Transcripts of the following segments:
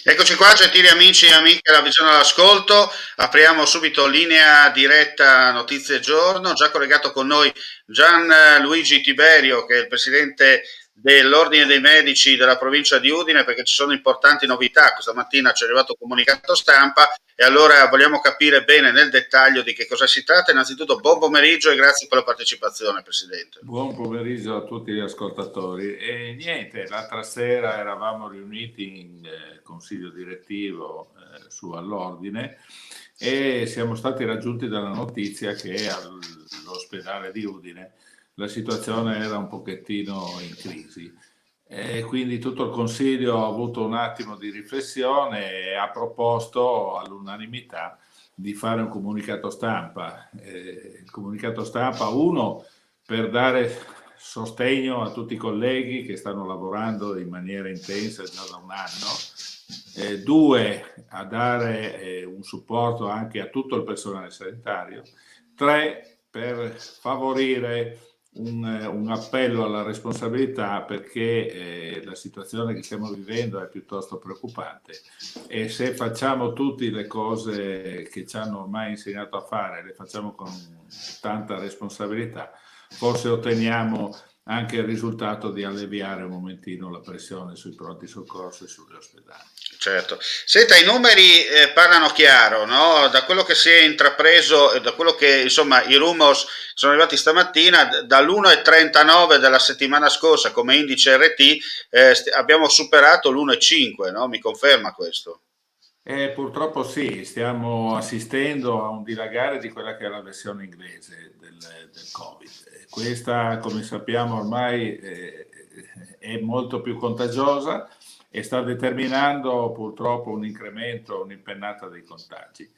Eccoci qua, gentili amici e amiche della Visione all'Ascolto. Apriamo subito linea diretta Notizie Giorno. Già collegato con noi Gianluigi Tiberio, che è il presidente dell'Ordine dei Medici della provincia di Udine, perché ci sono importanti novità. Questa mattina ci è arrivato un comunicato stampa e allora vogliamo capire bene nel dettaglio di che cosa si tratta. Innanzitutto, buon pomeriggio e grazie per la partecipazione, Presidente. Buon pomeriggio a tutti gli ascoltatori. E niente, l'altra sera eravamo riuniti in consiglio direttivo su all'ordine e siamo stati raggiunti dalla notizia che all'ospedale di Udine la situazione era un pochettino in crisi. E quindi tutto il consiglio ha avuto un attimo di riflessione e ha proposto all'unanimità di fare un comunicato stampa. Il comunicato stampa, uno, per dare sostegno a tutti i colleghi che stanno lavorando in maniera intensa già da un anno, due, a dare un supporto anche a tutto il personale sanitario, tre, per favorire un appello alla responsabilità perché la situazione che stiamo vivendo è piuttosto preoccupante e se facciamo tutte le cose che ci hanno ormai insegnato a fare, le facciamo con tanta responsabilità, forse otteniamo anche il risultato di alleviare un momentino la pressione sui pronti soccorso e sugli ospedali. Certo. Senta, i numeri parlano chiaro, no? Da quello che si è intrapreso e da quello che, insomma, i rumors sono arrivati stamattina, dall'1,39 della settimana scorsa come indice RT, abbiamo superato l'1,5, no? Mi conferma questo? Purtroppo sì, stiamo assistendo a un dilagare di quella che è la versione inglese del Covid. Questa, come sappiamo, ormai è molto più contagiosa e sta determinando purtroppo un incremento, un'impennata dei contagi.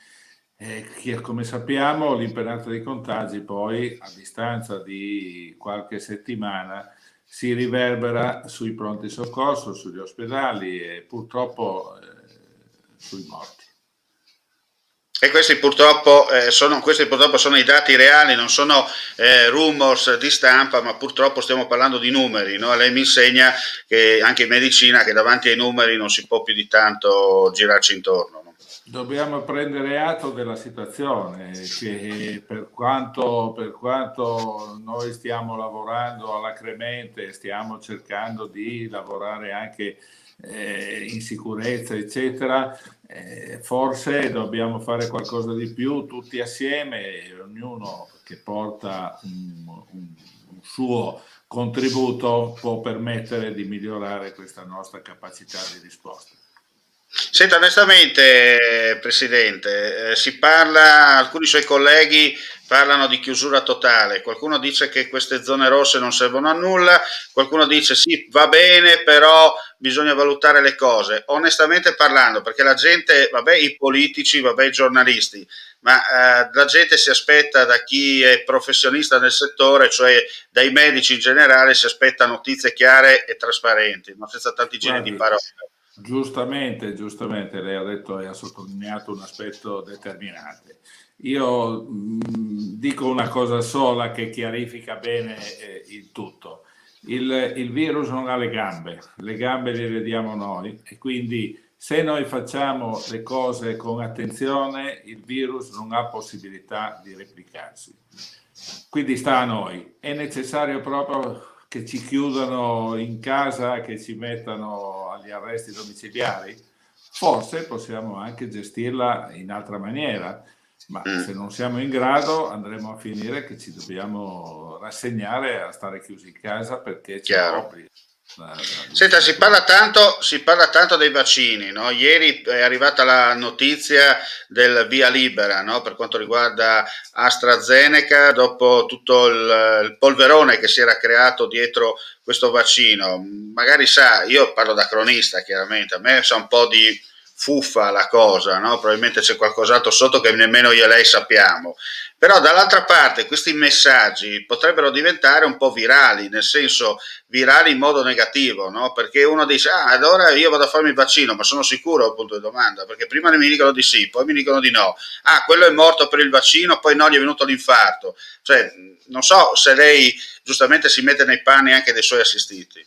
Come sappiamo, l'impennata dei contagi poi, a distanza di qualche settimana, si riverbera sui pronti soccorso, sugli ospedali e purtroppo sui morti. E questi purtroppo sono i dati reali, non sono rumors di stampa, ma purtroppo stiamo parlando di numeri, no? Lei mi insegna che anche in medicina che davanti ai numeri non si può più di tanto girarci intorno. No? Dobbiamo prendere atto della situazione, che per quanto noi stiamo lavorando alacremente, stiamo cercando di lavorare anche in sicurezza, eccetera, forse dobbiamo fare qualcosa di più tutti assieme, ognuno che porta un suo contributo può permettere di migliorare questa nostra capacità di risposta. Senta, onestamente, Presidente, alcuni suoi colleghi parlano di chiusura totale, qualcuno dice che queste zone rosse non servono a nulla, qualcuno dice sì, va bene, però bisogna valutare le cose. Onestamente parlando, perché la gente, vabbè, i politici, vabbè, i giornalisti, ma la gente si aspetta da chi è professionista nel settore, cioè dai medici in generale, si aspetta notizie chiare e trasparenti, no? Senza tanti giri di Guardi, parole. giustamente, lei ha detto e ha sottolineato un aspetto determinante. Io dico una cosa sola che chiarifica bene il tutto. Il virus non ha le gambe le vediamo noi e quindi se noi facciamo le cose con attenzione, il virus non ha possibilità di replicarsi. Quindi sta a noi. È necessario proprio che ci chiudano in casa, che ci mettano agli arresti domiciliari? Forse possiamo anche gestirla in altra maniera, ma se non siamo in grado andremo a finire che ci dobbiamo rassegnare a stare chiusi in casa perché ce la Chiaro. obbliga. Senta, si parla tanto dei vaccini, no? Ieri è arrivata la notizia del via libera, no? Per quanto riguarda AstraZeneca, dopo tutto il polverone che si era creato dietro questo vaccino. Magari sa, io parlo da cronista chiaramente, a me sa un po' di fuffa la cosa, no? Probabilmente c'è qualcos'altro sotto che nemmeno io e lei sappiamo. Però dall'altra parte questi messaggi potrebbero diventare un po' virali, nel senso virali in modo negativo, no? Perché uno dice, ah, allora io vado a farmi il vaccino, ma sono sicuro, punto di domanda, perché prima mi dicono di sì, poi mi dicono di no. Ah, quello è morto per il vaccino, poi no, gli è venuto l'infarto. Cioè, non so se lei giustamente si mette nei panni anche dei suoi assistiti.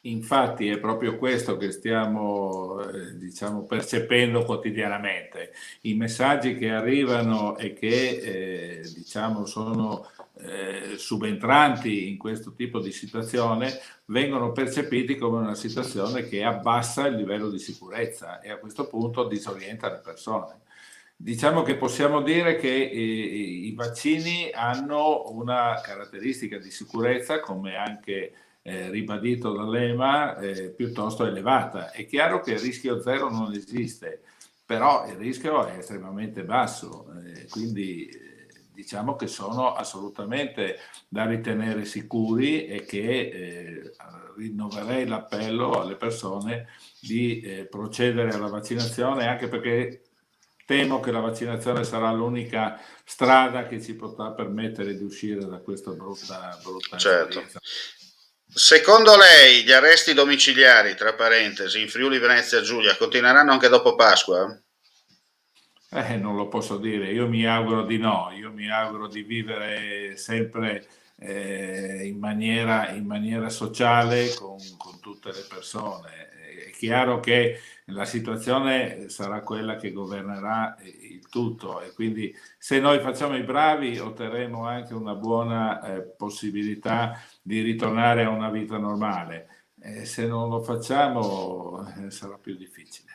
Infatti è proprio questo che stiamo, diciamo, percependo quotidianamente. I messaggi che arrivano e che, diciamo, sono subentranti in questo tipo di situazione vengono percepiti come una situazione che abbassa il livello di sicurezza e a questo punto disorienta le persone. Diciamo che possiamo dire che i vaccini hanno una caratteristica di sicurezza, come anche ribadito dall'EMA, piuttosto elevata. È chiaro che il rischio zero non esiste, però il rischio è estremamente basso, quindi diciamo che sono assolutamente da ritenere sicuri e che rinnoverei l'appello alle persone di procedere alla vaccinazione, anche perché temo che la vaccinazione sarà l'unica strada che ci potrà permettere di uscire da questa brutta Certo. esperienza. Secondo lei gli arresti domiciliari, tra parentesi, in Friuli Venezia Giulia continueranno anche dopo Pasqua? Non lo posso dire, io mi auguro di no, io mi auguro di vivere sempre in maniera sociale con tutte le persone. È chiaro che la situazione sarà quella che governerà il tutto e quindi se noi facciamo i bravi otterremo anche una buona possibilità di ritornare a una vita normale. Se non lo facciamo sarà più difficile.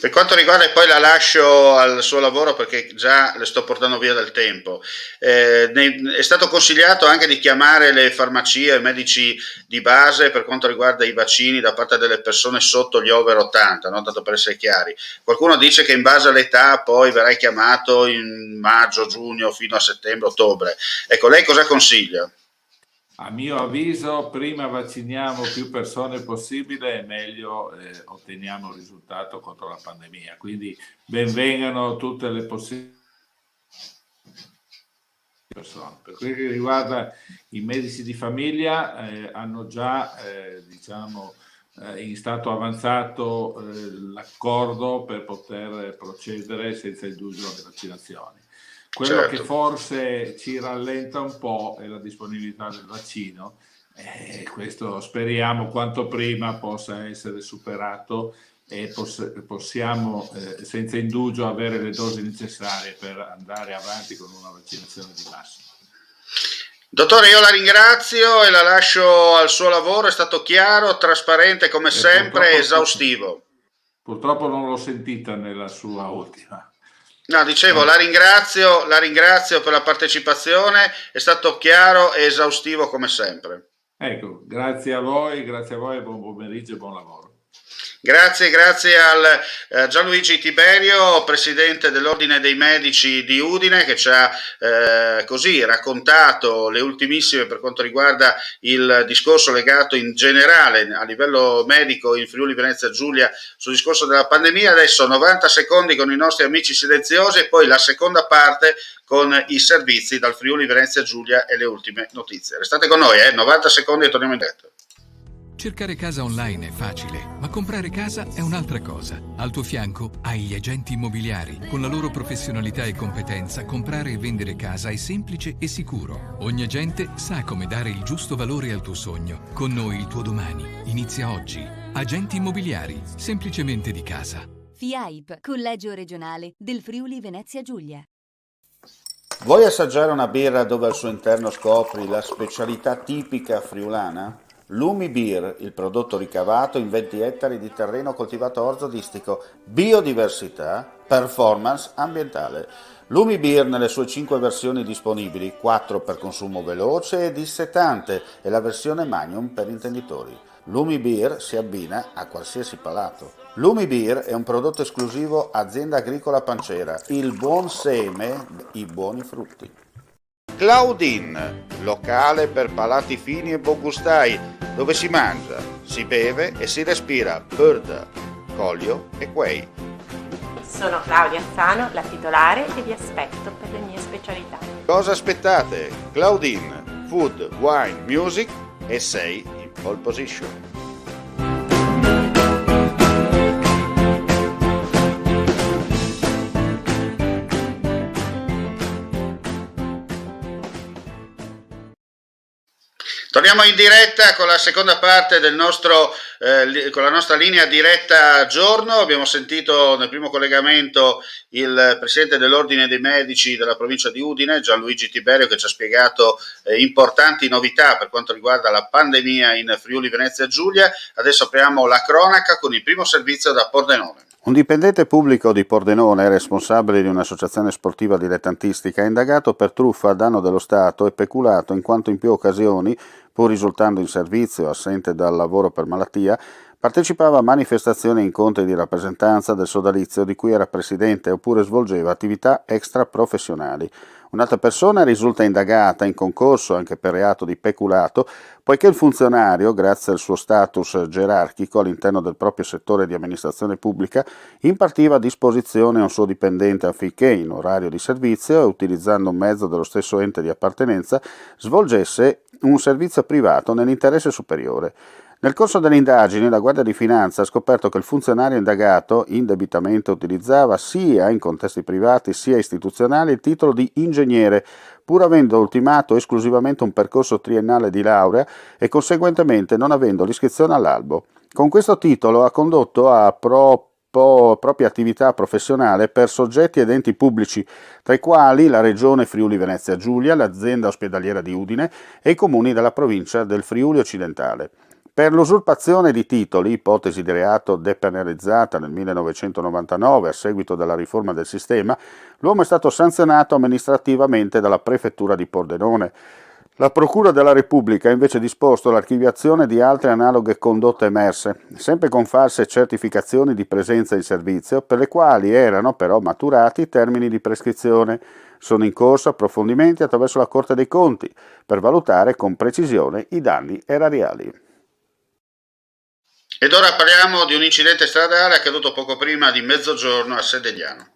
Per quanto riguarda, e poi la lascio al suo lavoro perché già le sto portando via del tempo, è stato consigliato anche di chiamare le farmacie, i medici di base per quanto riguarda i vaccini da parte delle persone sotto gli over 80, no? Tanto per essere chiari. Qualcuno dice che in base all'età poi verrai chiamato in maggio, giugno, fino a settembre, ottobre. Ecco, lei cosa consiglia? A mio avviso, prima vacciniamo più persone possibile e meglio otteniamo il risultato contro la pandemia. Quindi benvengano tutte le possibili persone. Per quel che riguarda i medici di famiglia, hanno già, diciamo, in stato avanzato l'accordo per poter procedere senza indugio alle vaccinazioni. Quello che forse ci rallenta un po' è la disponibilità del vaccino, questo speriamo quanto prima possa essere superato e possiamo senza indugio avere le dosi necessarie per andare avanti con una vaccinazione di massa. Dottore, io la ringrazio e la lascio al suo lavoro, è stato chiaro, trasparente come sempre, esaustivo. Purtroppo non l'ho sentita nella sua ultima. No, dicevo, la ringrazio per la partecipazione, è stato chiaro e esaustivo come sempre. Ecco, grazie a voi e buon pomeriggio e buon lavoro. Grazie al Gianluigi Tiberio, presidente dell'Ordine dei Medici di Udine, che ci ha così raccontato le ultimissime per quanto riguarda il discorso legato in generale a livello medico in Friuli Venezia Giulia sul discorso della pandemia. Adesso 90 secondi con i nostri amici silenziosi e poi la seconda parte con i servizi dal Friuli Venezia Giulia e le ultime notizie. Restate con noi, 90 secondi e torniamo in diretta. Cercare casa online è facile, ma comprare casa è un'altra cosa. Al tuo fianco hai gli agenti immobiliari. Con la loro professionalità e competenza, comprare e vendere casa è semplice e sicuro. Ogni agente sa come dare il giusto valore al tuo sogno. Con noi il tuo domani inizia oggi. Agenti immobiliari, semplicemente di casa. FIAIP, Collegio Regionale del Friuli Venezia Giulia. Vuoi assaggiare una birra dove al suo interno scopri la specialità tipica friulana? Lumi Beer, il prodotto ricavato in 20 ettari di terreno coltivato orzodistico, biodiversità, performance ambientale. Lumi Beer nelle sue 5 versioni disponibili, 4 per consumo veloce e dissetante e la versione Magnum per intenditori. Lumi Beer si abbina a qualsiasi palato. Lumi Beer è un prodotto esclusivo Azienda Agricola Pancera, il buon seme, i buoni frutti. Claudine, locale per palati fini e buongustai, dove si mangia, si beve e si respira Bird, Collio e Quay. Sono Claudia Zano, la titolare e vi aspetto per le mie specialità. Cosa aspettate? Claudine, food, wine, music e sei in pole position. Torniamo in diretta con la seconda parte del con la nostra linea diretta giorno. Abbiamo sentito nel primo collegamento il presidente dell'Ordine dei Medici della provincia di Udine, Gianluigi Tiberio, che ci ha spiegato importanti novità per quanto riguarda la pandemia in Friuli Venezia Giulia. Adesso apriamo la cronaca con il primo servizio da Pordenone. Un dipendente pubblico di Pordenone, responsabile di un'associazione sportiva dilettantistica, è indagato per truffa a danno dello Stato e peculato in quanto in più occasioni, pur risultando in servizio assente dal lavoro per malattia, partecipava a manifestazioni e incontri di rappresentanza del sodalizio di cui era presidente oppure svolgeva attività extraprofessionali. Un'altra persona risulta indagata in concorso anche per reato di peculato, poiché il funzionario, grazie al suo status gerarchico all'interno del proprio settore di amministrazione pubblica, impartiva a disposizione a un suo dipendente affinché, in orario di servizio e utilizzando un mezzo dello stesso ente di appartenenza, svolgesse un servizio privato nell'interesse superiore. Nel corso delle indagini la Guardia di Finanza ha scoperto che il funzionario indagato indebitamente utilizzava sia in contesti privati sia istituzionali il titolo di ingegnere, pur avendo ultimato esclusivamente un percorso triennale di laurea e conseguentemente non avendo l'iscrizione all'albo. Con questo titolo ha condotto a propria attività professionale per soggetti ed enti pubblici, tra i quali la Regione Friuli Venezia Giulia, l'azienda ospedaliera di Udine e i comuni della provincia del Friuli Occidentale. Per l'usurpazione di titoli, ipotesi di reato depenalizzata nel 1999 a seguito della riforma del sistema, l'uomo è stato sanzionato amministrativamente dalla Prefettura di Pordenone. La Procura della Repubblica ha invece disposto l'archiviazione di altre analoghe condotte emerse, sempre con false certificazioni di presenza in servizio, per le quali erano però maturati termini di prescrizione. Sono in corso approfondimenti attraverso la Corte dei Conti, per valutare con precisione i danni erariali. Ed ora parliamo di un incidente stradale accaduto poco prima di mezzogiorno a Sedegliano.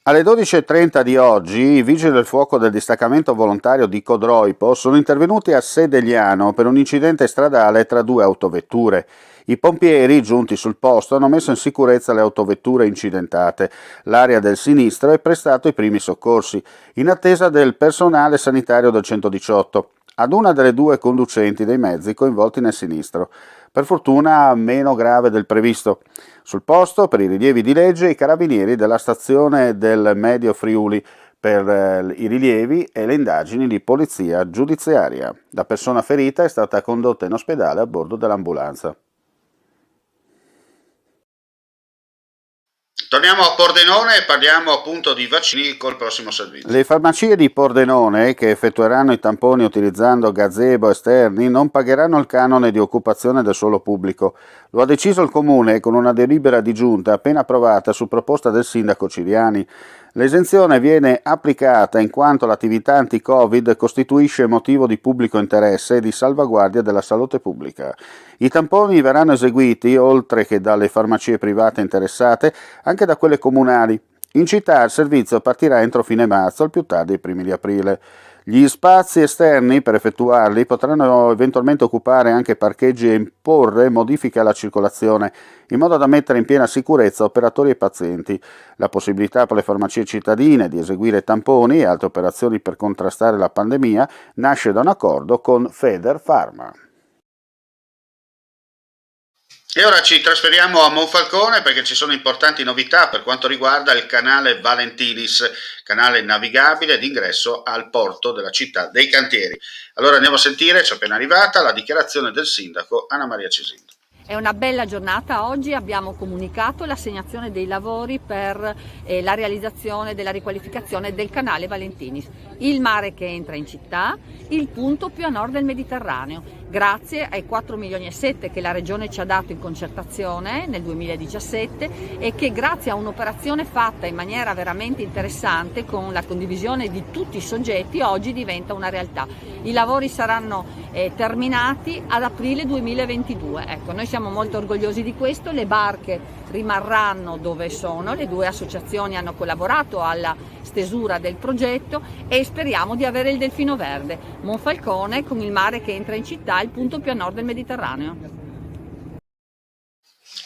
Alle 12.30 di oggi i vigili del fuoco del distaccamento volontario di Codroipo sono intervenuti a Sedegliano per un incidente stradale tra due autovetture. I pompieri, giunti sul posto, hanno messo in sicurezza le autovetture incidentate. L'area del sinistro e prestato i primi soccorsi, in attesa del personale sanitario del 118. Ad una delle due conducenti dei mezzi coinvolti nel sinistro. Per fortuna meno grave del previsto. Sul posto, per i rilievi di legge, i carabinieri della stazione del Medio Friuli per i rilievi e le indagini di polizia giudiziaria. La persona ferita è stata condotta in ospedale a bordo dell'ambulanza. Torniamo a Pordenone e parliamo appunto di vaccini col prossimo servizio. Le farmacie di Pordenone, che effettueranno i tamponi utilizzando gazebo esterni, non pagheranno il canone di occupazione del suolo pubblico. Lo ha deciso il Comune con una delibera di giunta appena approvata su proposta del sindaco Ciriani. L'esenzione viene applicata in quanto l'attività anti-Covid costituisce motivo di pubblico interesse e di salvaguardia della salute pubblica. I tamponi verranno eseguiti, oltre che dalle farmacie private interessate, anche da quelle comunali. In città il servizio partirà entro fine marzo, al più tardi i primi di aprile. Gli spazi esterni per effettuarli potranno eventualmente occupare anche parcheggi e imporre modifiche alla circolazione, in modo da mettere in piena sicurezza operatori e pazienti. La possibilità per le farmacie cittadine di eseguire tamponi e altre operazioni per contrastare la pandemia nasce da un accordo con Federpharma. E ora ci trasferiamo a Monfalcone perché ci sono importanti novità per quanto riguarda il canale Valentinis, canale navigabile d'ingresso al porto della città dei cantieri. Allora andiamo a sentire, ci è appena arrivata, la dichiarazione del sindaco Anna Maria Cesindo. È una bella giornata oggi, abbiamo comunicato l'assegnazione dei lavori per la realizzazione della riqualificazione del canale Valentinis, il mare che entra in città, il punto più a nord del Mediterraneo. Grazie ai 4,7 milioni che la Regione ci ha dato in concertazione nel 2017 e che grazie a un'operazione fatta in maniera veramente interessante con la condivisione di tutti i soggetti oggi diventa una realtà. I lavori saranno terminati ad aprile 2022. Ecco, noi siamo molto orgogliosi di questo, le barche rimarranno dove sono, le due associazioni hanno collaborato alla stesura del progetto e speriamo di avere il delfino verde, Monfalcone con il mare che entra in città, il punto più a nord del Mediterraneo.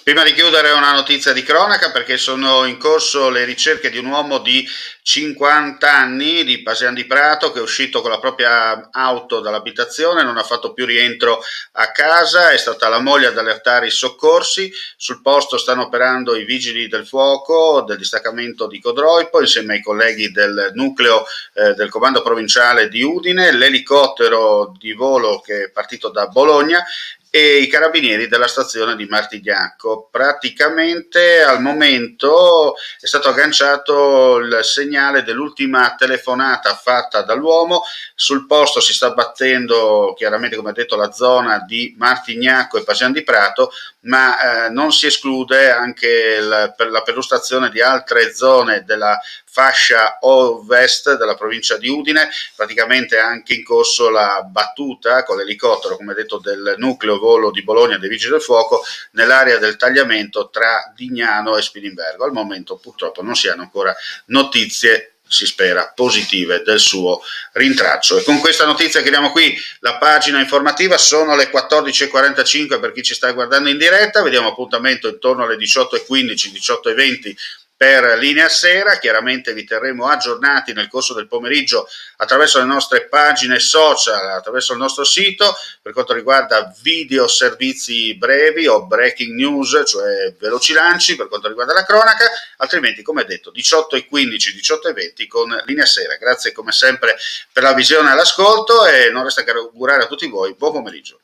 Prima di chiudere una notizia di cronaca, perché sono in corso le ricerche di un uomo di 50 anni di Pasian di Prato che è uscito con la propria auto dall'abitazione, non ha fatto più rientro a casa, è stata la moglie ad allertare i soccorsi. Sul posto stanno operando i vigili del fuoco del distaccamento di Codroipo insieme ai colleghi del nucleo del comando provinciale di Udine, l'elicottero di volo che è partito da Bologna e i carabinieri della stazione di Martignacco. Praticamente al momento è stato agganciato il segnale dell'ultima telefonata fatta dall'uomo. Sul posto si sta battendo chiaramente, come ha detto, la zona di Martignacco e Pasian di Prato, ma non si esclude anche per la perlustrazione di altre zone della fascia ovest della provincia di Udine. Praticamente è anche in corso la battuta con l'elicottero, come detto, del nucleo volo di Bologna dei Vigili del Fuoco nell'area del tagliamento tra Dignano e Spilimbergo. Al momento purtroppo non si hanno ancora notizie, si spera positive, del suo rintraccio. E con questa notizia chiudiamo qui la pagina informativa. Sono le 14.45 per chi ci sta guardando in diretta. Vediamo appuntamento intorno alle 18.15, 18.20 per Linea Sera. Chiaramente vi terremo aggiornati nel corso del pomeriggio attraverso le nostre pagine social, attraverso il nostro sito, per quanto riguarda video servizi brevi o breaking news, cioè veloci lanci per quanto riguarda la cronaca, altrimenti come detto 18.15, 18.20 con Linea Sera. Grazie come sempre per la visione e l'ascolto e non resta che augurare a tutti voi buon pomeriggio.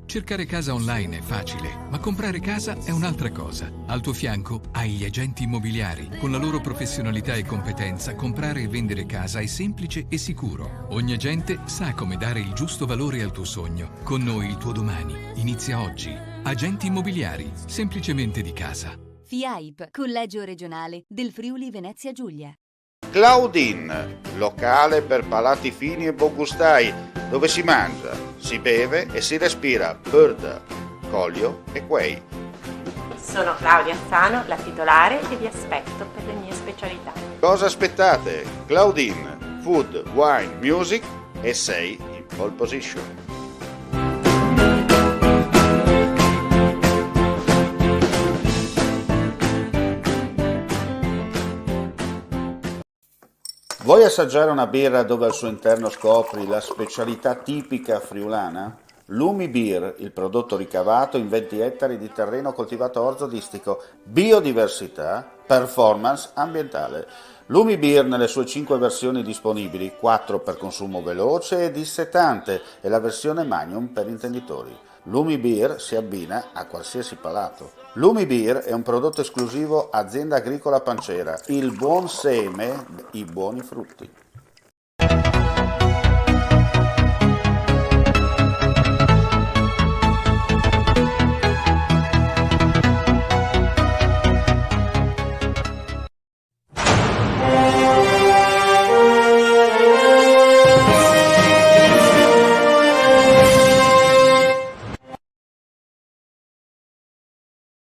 Cercare casa online è facile, ma comprare casa è un'altra cosa. Al tuo fianco hai gli agenti immobiliari. Con la loro professionalità e competenza, comprare e vendere casa è semplice e sicuro. Ogni agente sa come dare il giusto valore al tuo sogno. Con noi il tuo domani inizia oggi. Agenti immobiliari, semplicemente di casa. FIAIP, Collegio Regionale del Friuli Venezia Giulia. Claudin, locale per palati fini e buongustai, dove si mangia, si beve e si respira Bird, Collio e Quay. Sono Claudia Zano, la titolare e vi aspetto per le mie specialità. Cosa aspettate? Claudin, food, wine, music e sei in pole position. Vuoi assaggiare una birra dove al suo interno scopri la specialità tipica friulana? Lumi Beer, il prodotto ricavato in 20 ettari di terreno coltivato orzodistico, biodiversità, performance ambientale. Lumi Beer nelle sue 5 versioni disponibili, 4 per consumo veloce e dissetante e la versione Magnum per intenditori. Lumi Beer si abbina a qualsiasi palato. Lumi Beer è un prodotto esclusivo Azienda Agricola Pancera, il buon seme, i buoni frutti.